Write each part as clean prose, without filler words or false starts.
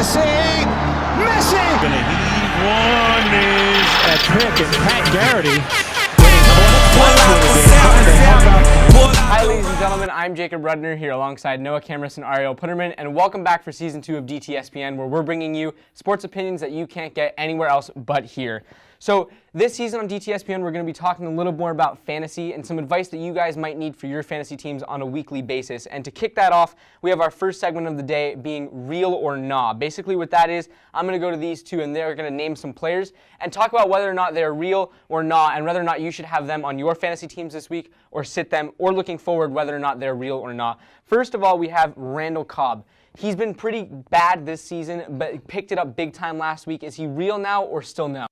Messi! Messi! Gonna heave one is a trick, and Pat Garrity Hi, ladies and gentlemen. I'm Jacob Rudner here alongside Noah Cameras and Ariel Putterman, and welcome back for Season 2 of dTSPN, where we're bringing you sports opinions that you can't get anywhere else but here. So this season on dTSPN, we're going to be talking a little more about fantasy and some advice that you guys might need for your fantasy teams on a weekly basis. And to kick that off, we have our first segment of the day being real or nah. Basically what that is, I'm going to go to these two and they're going to name some players and talk about whether or not they're real or not, and whether or not you should have them on your fantasy teams this week or sit them, or looking forward whether or not they're real or not. First of all, we have Randall Cobb. He's been pretty bad this season, but picked it up big time last week. Is he real now or still no?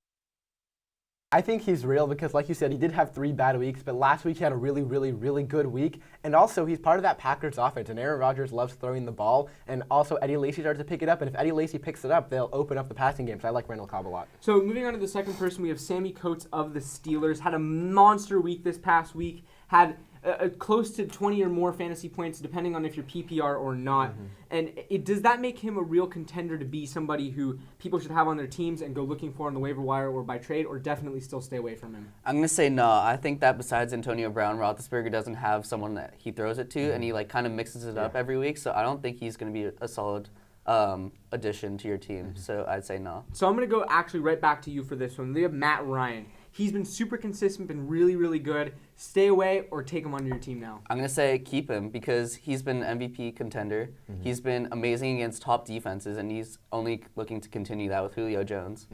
I think he's real because, like you said, he did have 3 bad weeks, but last week he had a really good week. And also, he's part of that Packers offense, and Aaron Rodgers loves throwing the ball, and also Eddie Lacy starts to pick it up, and if Eddie Lacy picks it up, they'll open up the passing game, so I like Randall Cobb a lot. So moving on to the second person, we have Sammy Coates of the Steelers. Had a monster week this past week, had close to 20 or more fantasy points, depending on if you're PPR or not. And does that make him a real contender to be somebody who people should have on their teams and go looking for on the waiver wire or by trade, or definitely still stay away from him? I'm going to say no. I think that besides Antonio Brown, Roethlisberger doesn't have someone that he throws it to, and he kind of mixes it up every week, so I don't think he's going to be a solid addition to your team, so I'd say no. So I'm going to go actually right back to you for this one. We have Matt Ryan. He's been super consistent, been really good. Stay away or take him onto your team now? I'm going to say keep him because he's been an MVP contender. He's been amazing against top defenses, and he's only looking to continue that with Julio Jones.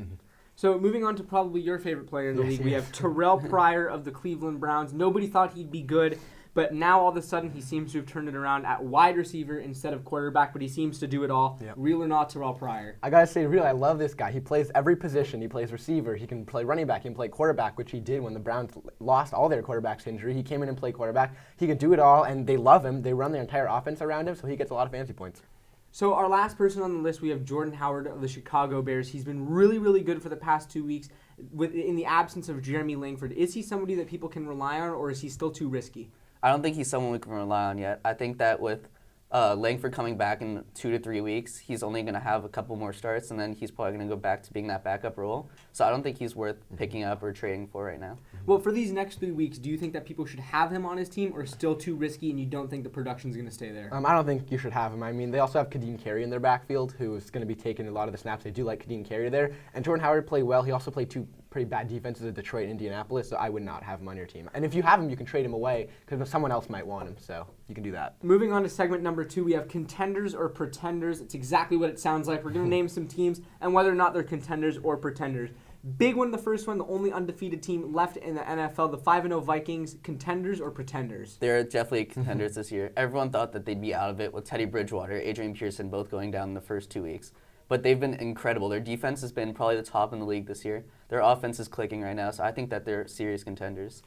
So moving on to probably your favorite player in the league, we have Terrell Pryor of the Cleveland Browns. Nobody thought he'd be good, but now all of a sudden he seems to have turned it around at wide receiver instead of quarterback, but he seems to do it all. Real or not, Terrell Pryor? I gotta say, real, I love this guy. He plays every position. He plays receiver, he can play running back, he can play quarterback, which he did when the Browns lost all their quarterbacks to injury. He came in and played quarterback. He can do it all, and they love him. They run their entire offense around him, so he gets a lot of fantasy points. So our last person on the list, we have Jordan Howard of the Chicago Bears. He's been really good for the past 2 weeks in the absence of Jeremy Langford. Is he somebody that people can rely on, or is he still too risky? I don't think he's someone we can rely on yet. I think that with Langford coming back in 2 to 3 weeks, he's only going to have a couple more starts, and then he's probably going to go back to being that backup role. So I don't think he's worth picking up or trading for right now. Well, for these next 3 weeks, do you think that people should have him on his team, or still too risky and you don't think the production's going to stay there? I don't think you should have him. I mean, they also have Kadeem Carey in their backfield, who is going to be taking a lot of the snaps. They do like Kadeem Carey there. And Jordan Howard played well. He also played 2 pretty bad defenses at Detroit and Indianapolis, so I would not have him on your team. And if you have him, you can trade him away because someone else might want him, so you can do that. Moving on to segment number 2, we have contenders or pretenders. It's exactly what it sounds like. We're going to name some teams and whether or not they're contenders or pretenders. Big one, the first one, the only undefeated team left in the NFL, the 5-0 Vikings. Contenders or pretenders? They're definitely contenders this year. Everyone thought that they'd be out of it with Teddy Bridgewater, Adrian Pearson both going down in the first 2 weeks. But they've been incredible. Their defense has been probably the top in the league this year. Their offense is clicking right now, so I think that they're serious contenders.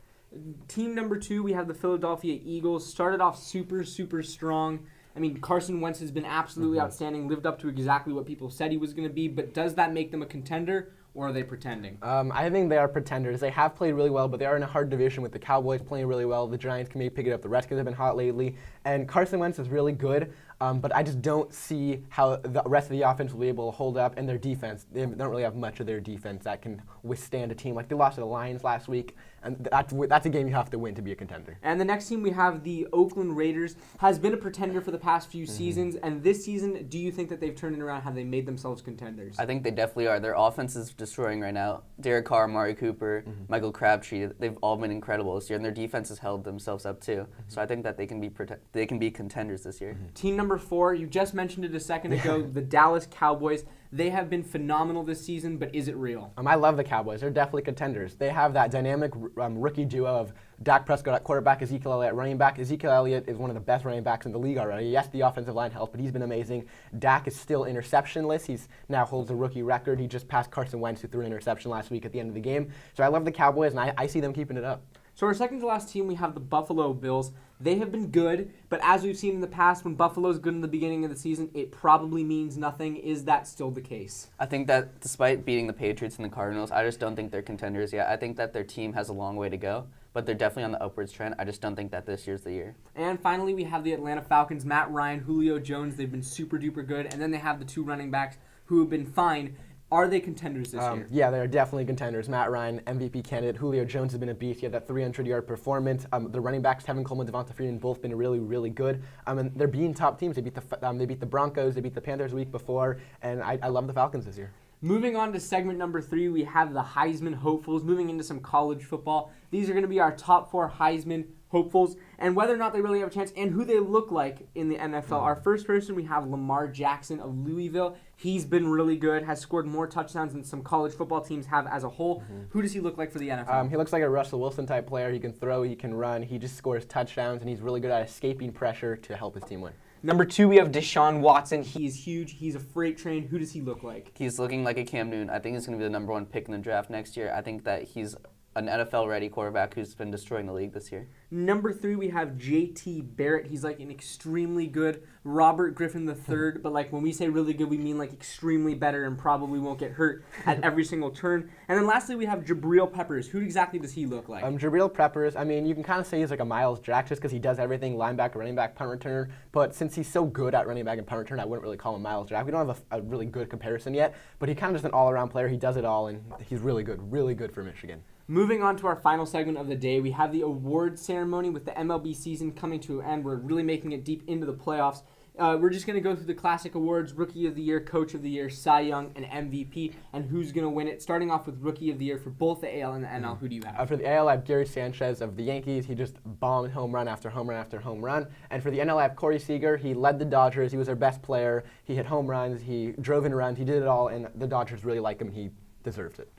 Team number 2, we have the Philadelphia Eagles. Started off super strong. I mean, Carson Wentz has been absolutely outstanding, lived up to exactly what people said he was going to be, but does that make them a contender, or are they pretending? I think they are pretenders. They have played really well, but they are in a hard division with the Cowboys playing really well. The Giants can maybe pick it up. The Redskins have been hot lately. And Carson Wentz is really good, but I just don't see how the rest of the offense will be able to hold up. And their defense, they don't really have much of their defense that can withstand a team. Like they lost to the Lions last week, and that's a game you have to win to be a contender. And the next team we have, the Oakland Raiders, has been a pretender for the past few seasons. And this season, do you think that they've turned it around? Have they made themselves contenders? I think they definitely are. Their offense is destroying right now. Derek Carr, Amari Cooper, Michael Crabtree, they've all been incredible this year, and their defense has held themselves up too. So I think that they can be contenders this year. Team number 4, you just mentioned it a second ago, the Dallas Cowboys. They have been phenomenal this season, but is it real? I love the Cowboys. They're definitely contenders. They have that dynamic rookie duo of Dak Prescott at quarterback, Ezekiel Elliott at running back. Ezekiel Elliott is one of the best running backs in the league already. Yes, the offensive line helps, but he's been amazing. Dak is still interceptionless. He's now holds the rookie record. He just passed Carson Wentz, who threw an interception last week at the end of the game. So I love the Cowboys, and I see them keeping it up. So our second to last team, we have the Buffalo Bills. They have been good, but as we've seen in the past, when Buffalo's good in the beginning of the season, it probably means nothing. Is that still the case? I think that despite beating the Patriots and the Cardinals, I just don't think they're contenders yet. I think that their team has a long way to go, but they're definitely on the upwards trend. I just don't think that this year's the year. And finally, we have the Atlanta Falcons, Matt Ryan, Julio Jones. They've been super duper good. And then they have the 2 running backs who have been fine. Are they contenders this year? Yeah, they're definitely contenders. Matt Ryan, MVP candidate. Julio Jones has been a beast. He had that 300-yard performance. The running backs, Tevin Coleman, Devonta Freeman, both been really, really good. And they're beating top teams. They beat the Broncos. They beat the Panthers the week before. And I love the Falcons this year. Moving on to segment number 3, we have the Heisman hopefuls. Moving into some college football, these are going to be our top 4 Heisman hopefuls and whether or not they really have a chance and who they look like in the NFL. Our first person, we have Lamar Jackson of Louisville. He's been really good, has scored more touchdowns than some college football teams have as a whole. Who does he look like for the NFL? He looks like a Russell Wilson type player. He can throw, he can run, he just scores touchdowns, and he's really good at escaping pressure to help his team win. Number 2, we have Deshaun Watson. He's huge. He's a freight train. Who does he look like? He's looking like a Cam Newton. I think he's going to be the number 1 pick in the draft next year. I think that he's an NFL-ready quarterback who's been destroying the league this year. Number 3, we have J.T. Barrett. He's like an extremely good Robert Griffin III, but like when we say really good, we mean like extremely better and probably won't get hurt at every single turn. And then lastly, we have Jabril Peppers. Who exactly does he look like? Jabril Peppers, I mean, you can kind of say he's like a Miles Jack just because he does everything, linebacker, running back, punt returner. But since he's so good at running back and punt return, I wouldn't really call him Miles Jack. We don't have a really good comparison yet, but he kind of just an all-around player. He does it all, and he's really good for Michigan. Moving on to our final segment of the day, we have the award ceremony with the MLB season coming to an end. We're really making it deep into the playoffs. We're just going to go through the classic awards, Rookie of the Year, Coach of the Year, Cy Young, and MVP, and who's going to win it. Starting off with Rookie of the Year for both the AL and the NL, who do you have? For the AL, I have Gary Sanchez of the Yankees. He just bombed home run after home run after home run. And for the NL, I have Corey Seager. He led the Dodgers. He was their best player. He hit home runs. He drove in runs. He did it all, and the Dodgers really like him. He deserves it.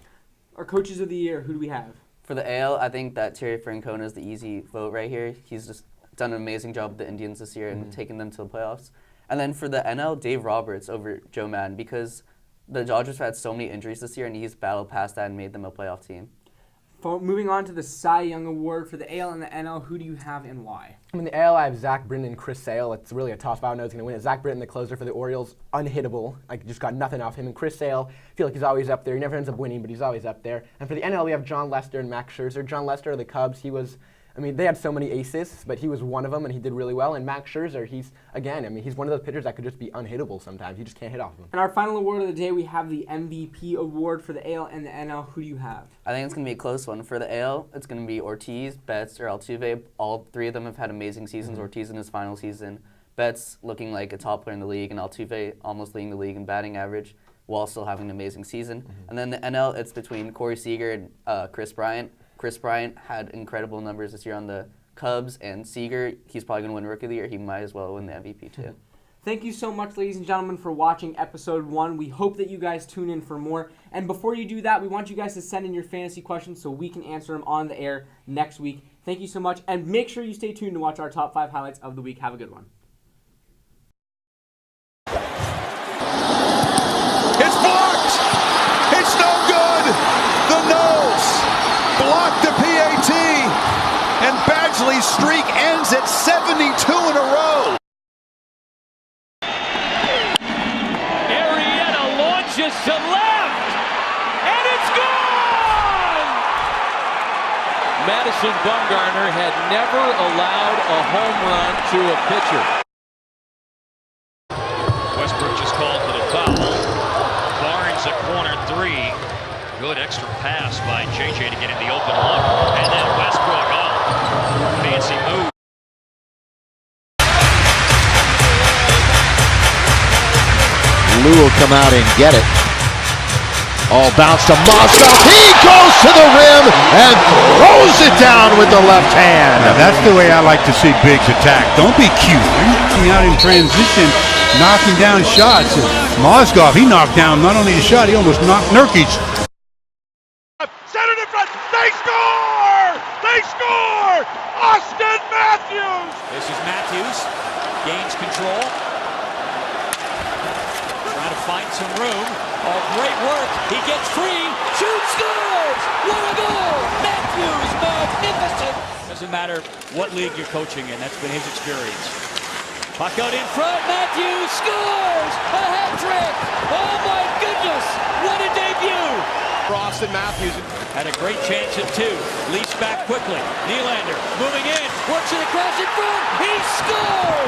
Our Coaches of the Year, who do we have? For the AL, I think that Terry Francona is the easy vote right here. He's just done an amazing job with the Indians this year and taking them to the playoffs. And then for the NL, Dave Roberts over Joe Madden because the Dodgers have had so many injuries this year and he's battled past that and made them a playoff team. Moving on to the Cy Young Award for the AL and the NL, who do you have and why? In the AL, I have Zach Britton and Chris Sale. It's really a toss-up. I don't know who's going to win it. Zach Britton, the closer for the Orioles, unhittable. Like, just got nothing off him. And Chris Sale, I feel like he's always up there. He never ends up winning, but he's always up there. And for the NL, we have John Lester and Max Scherzer. John Lester of the Cubs, he was, they had so many aces, but he was one of them, and he did really well. And Max Scherzer, he's one of those pitchers that could just be unhittable sometimes. You just can't hit off him. And our final award of the day, we have the MVP award for the AL and the NL. Who do you have? I think it's going to be a close one. For the AL, it's going to be Ortiz, Betts, or Altuve. All 3 of them have had amazing seasons. Ortiz in his final season, Betts looking like a top player in the league, and Altuve almost leading the league in batting average while still having an amazing season. And then the NL, it's between Corey Seager and Chris Bryant. Chris Bryant had incredible numbers this year on the Cubs, and Seager, he's probably going to win Rookie of the Year. He might as well win the MVP too. Thank you so much, ladies and gentlemen, for watching episode 1. We hope that you guys tune in for more. And before you do that, we want you guys to send in your fantasy questions so we can answer them on the air next week. Thank you so much, and make sure you stay tuned to watch our top 5 highlights of the week. Have a good one. It's blocked. It's no good. The nose blocked the PAT, and Badgley's streak ends at 72 in a row. Arrieta launches to left, and it's gone! Madison Bumgarner had never allowed a home run to a pitcher. Westbrook just called for the foul. Barnes at corner 3. Good extra pass by JJ to get in the open look. And then Westbrook, fancy move. Lou will come out and get it. All bounce to Moscow. He goes to the rim and throws it down with the left hand. Now that's the way I like to see Biggs attack. Don't be cute. You're out in transition, knocking down shots. And Mozgov, he knocked down not only a shot, he almost knocked Nurkic. Center in front. They score! They score! Austin Matthews! This is Matthews. Gains control. Trying to find some room. Oh, great work. He gets free. Shoots, scores! What a goal! Matthews, magnificent! Doesn't matter what league you're coaching in. That's been his experience. Puck out in front. Matthews scores! A hat trick! Oh my goodness! What a debut! Austin Matthews had a great chance at 2. Leafs back quickly. Nylander moving in. Works it across in front. He scores!